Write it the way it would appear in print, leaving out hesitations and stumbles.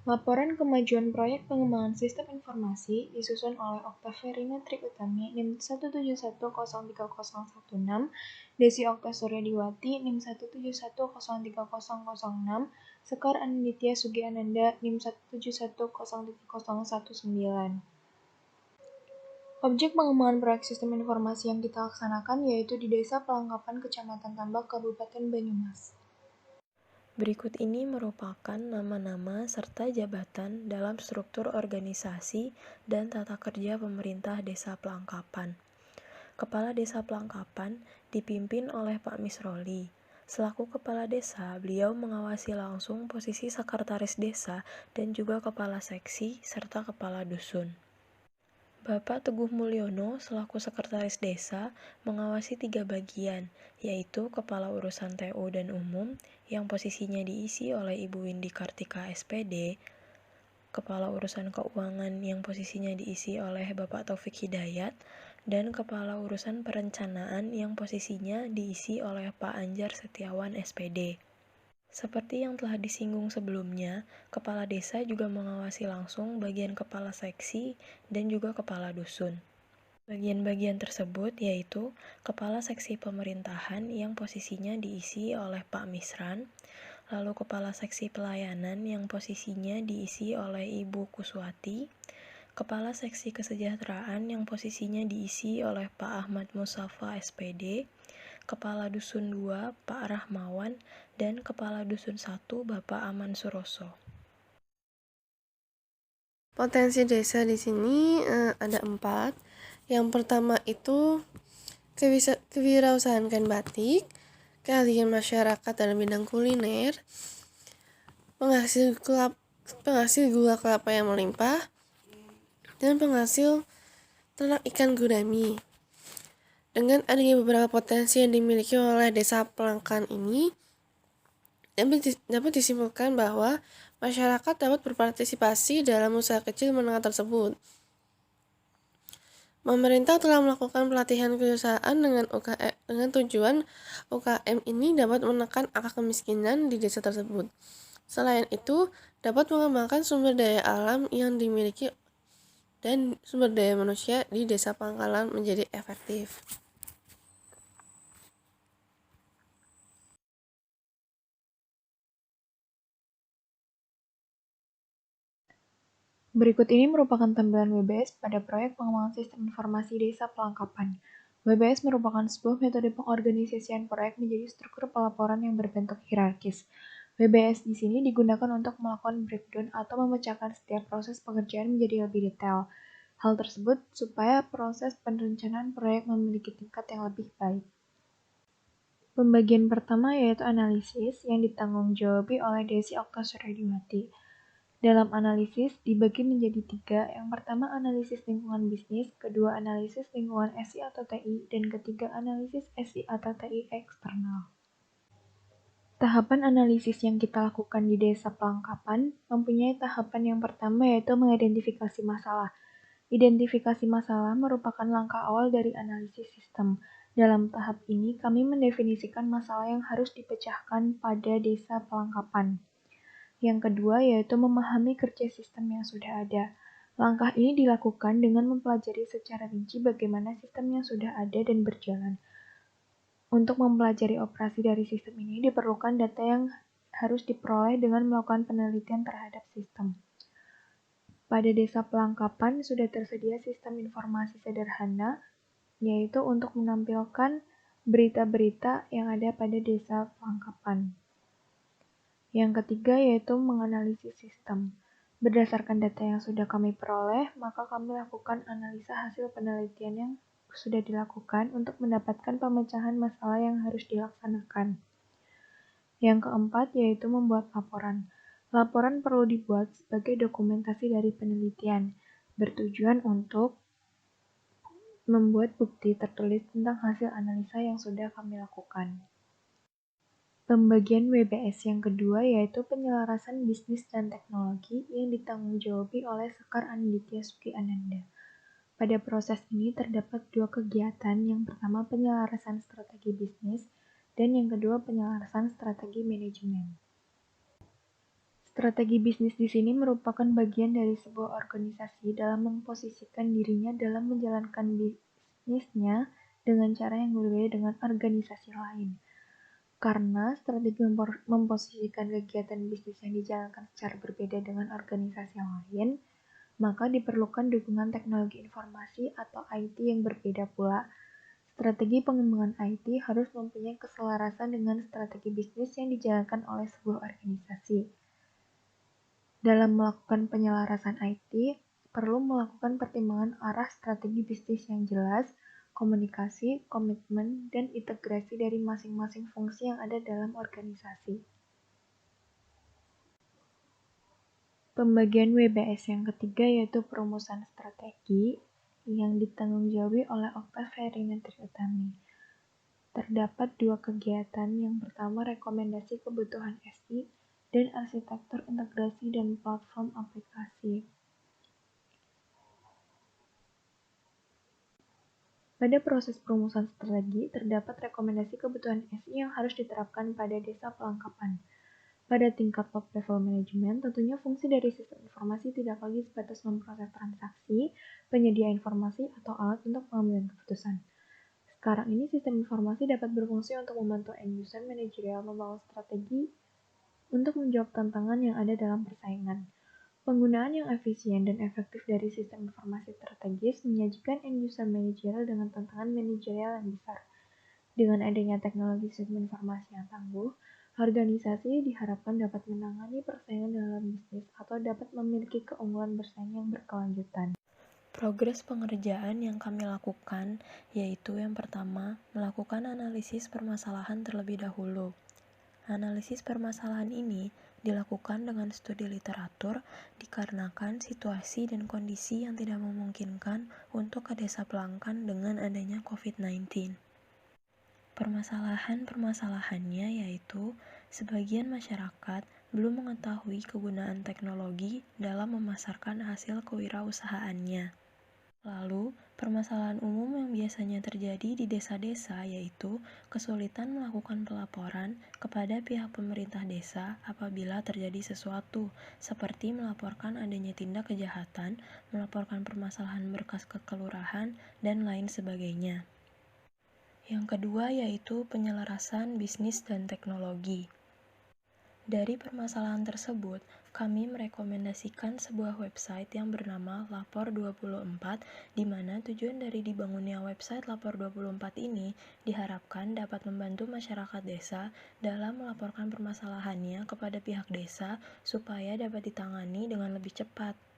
Laporan kemajuan proyek pengembangan sistem informasi disusun oleh Oktavianus Triutami NIM 171030016, Desi Okta Suryadiwati NIM 171030006, Sekar Anindya Sugiananda NIM 171030019. Objek pengembangan proyek sistem informasi yang kita laksanakan yaitu di Desa Pelangkapan, Kecamatan Tambak, Kabupaten Banyumas. Berikut ini merupakan nama-nama serta jabatan dalam struktur organisasi dan tata kerja pemerintah Desa Pelangkapan. Kepala Desa Pelangkapan dipimpin oleh Pak Misroli. Selaku Kepala Desa, beliau mengawasi langsung posisi Sekretaris Desa dan juga Kepala Seksi serta Kepala Dusun. Bapak Teguh Mulyono selaku Sekretaris Desa mengawasi 3 bagian, yaitu Kepala Urusan TU dan Umum yang posisinya diisi oleh Ibu Windy Kartika SPD, Kepala Urusan Keuangan yang posisinya diisi oleh Bapak Taufik Hidayat, dan Kepala Urusan Perencanaan yang posisinya diisi oleh Pak Anjar Setiawan SPD. Seperti yang telah disinggung sebelumnya, Kepala Desa juga mengawasi langsung bagian Kepala Seksi dan juga Kepala Dusun. Bagian-bagian tersebut yaitu Kepala Seksi Pemerintahan yang posisinya diisi oleh Pak Misran, lalu Kepala Seksi Pelayanan yang posisinya diisi oleh Ibu Kuswati, Kepala Seksi Kesejahteraan yang posisinya diisi oleh Pak Ahmad Musafa SPD, Kepala Dusun 2 Pak Rahmawan, dan Kepala Dusun 1 Bapak Aman Suroso. Potensi desa di sini ada 4. Yang pertama itu kewirausahaan kain batik, keahlian masyarakat dalam bidang kuliner, penghasil gula kelapa yang melimpah, dan penghasil ternak ikan gurami. Dengan adanya beberapa potensi yang dimiliki oleh Desa Pelangkan ini, dapat disimpulkan bahwa masyarakat dapat berpartisipasi dalam usaha kecil menengah tersebut. Pemerintah telah melakukan pelatihan kewirausahaan dengan tujuan UKM ini dapat menekan angka kemiskinan di desa tersebut. Selain itu, dapat mengembangkan sumber daya alam yang dimiliki dan sumber daya manusia di desa pangkalan menjadi efektif. Berikut ini merupakan tampilan WBS pada proyek pengembangan sistem informasi Desa Pelangkapan. WBS merupakan sebuah metode pengorganisasian proyek menjadi struktur pelaporan yang berbentuk hierarkis. WBS di sini digunakan untuk melakukan breakdown atau memecahkan setiap proses pekerjaan menjadi lebih detail. Hal tersebut supaya proses perencanaan proyek memiliki tingkat yang lebih baik. Pembagian pertama yaitu analisis yang ditanggung-jawabi oleh Desi Okta Suryadiwati. Dalam analisis dibagi menjadi 3, yang pertama analisis lingkungan bisnis, kedua analisis lingkungan SI atau TI, dan ketiga analisis SI atau TI eksternal. Tahapan analisis yang kita lakukan di Desa Pelangkapan mempunyai tahapan yang pertama yaitu mengidentifikasi masalah. Identifikasi masalah merupakan langkah awal dari analisis sistem. Dalam tahap ini kami mendefinisikan masalah yang harus dipecahkan pada Desa Pelangkapan. Yang kedua yaitu memahami kerja sistem yang sudah ada. Langkah ini dilakukan dengan mempelajari secara rinci bagaimana sistem yang sudah ada dan berjalan. Untuk mempelajari operasi dari sistem ini diperlukan data yang harus diperoleh dengan melakukan penelitian terhadap sistem. Pada Desa Pelangkapan sudah tersedia sistem informasi sederhana, yaitu untuk menampilkan berita-berita yang ada pada Desa Pelangkapan. Yang ketiga yaitu menganalisis sistem. Berdasarkan data yang sudah kami peroleh, maka kami lakukan analisa hasil penelitian yang sudah dilakukan untuk mendapatkan pemecahan masalah yang harus dilaksanakan. Yang keempat yaitu membuat laporan. Laporan perlu dibuat sebagai dokumentasi dari penelitian, bertujuan untuk membuat bukti tertulis tentang hasil analisa yang sudah kami lakukan. Pembagian WBS yang kedua yaitu penyelarasan bisnis dan teknologi yang ditanggung-jawabi oleh Sekar Anindya Sugiananda. Pada proses ini terdapat 2 kegiatan, yang pertama penyelarasan strategi bisnis dan yang kedua penyelarasan strategi manajemen. Strategi bisnis di sini merupakan bagian dari sebuah organisasi dalam memposisikan dirinya dalam menjalankan bisnisnya dengan cara yang berbeda dengan organisasi lain. Karena strategi memposisikan kegiatan bisnis yang dijalankan secara berbeda dengan organisasi lain, maka diperlukan dukungan teknologi informasi atau IT yang berbeda pula. Strategi pengembangan IT harus mempunyai keselarasan dengan strategi bisnis yang dijalankan oleh sebuah organisasi. Dalam melakukan penyelarasan IT, perlu melakukan pertimbangan arah strategi bisnis yang jelas, komunikasi, komitmen, dan integrasi dari masing-masing fungsi yang ada dalam organisasi. Pembagian WBS yang ketiga yaitu perumusan strategi yang ditanggung-jawabi oleh Oktav Herina Triutami. Terdapat dua kegiatan, yang pertama rekomendasi kebutuhan SI dan arsitektur integrasi dan platform aplikasi. Pada proses perumusan strategi, terdapat rekomendasi kebutuhan SI yang harus diterapkan pada desa pelengkapan. Pada tingkat top level manajemen, tentunya fungsi dari sistem informasi tidak lagi sebatas memproses transaksi, penyedia informasi, atau alat untuk pengambilan keputusan. Sekarang ini sistem informasi dapat berfungsi untuk membantu end-user manajerial membangun strategi untuk menjawab tantangan yang ada dalam persaingan. Penggunaan yang efisien dan efektif dari sistem informasi strategis menyajikan end-user manajerial dengan tantangan manajerial yang besar. Dengan adanya teknologi sistem informasi yang tangguh, organisasi diharapkan dapat menangani persaingan dalam bisnis atau dapat memiliki keunggulan bersaing yang berkelanjutan. Progres pengerjaan yang kami lakukan yaitu yang pertama, melakukan analisis permasalahan terlebih dahulu. Analisis permasalahan ini dilakukan dengan studi literatur dikarenakan situasi dan kondisi yang tidak memungkinkan untuk ke desa pelangkan dengan adanya COVID-19. Permasalahan-permasalahannya yaitu sebagian masyarakat belum mengetahui kegunaan teknologi dalam memasarkan hasil kewirausahaannya. Lalu, permasalahan umum yang biasanya terjadi di desa-desa yaitu kesulitan melakukan pelaporan kepada pihak pemerintah desa apabila terjadi sesuatu, seperti melaporkan adanya tindak kejahatan, melaporkan permasalahan berkas ke kelurahan, dan lain sebagainya. Yang kedua yaitu penyelarasan bisnis dan teknologi. Dari permasalahan tersebut, kami merekomendasikan sebuah website yang bernama Lapor24, di mana tujuan dari dibangunnya website Lapor24 ini diharapkan dapat membantu masyarakat desa dalam melaporkan permasalahannya kepada pihak desa supaya dapat ditangani dengan lebih cepat.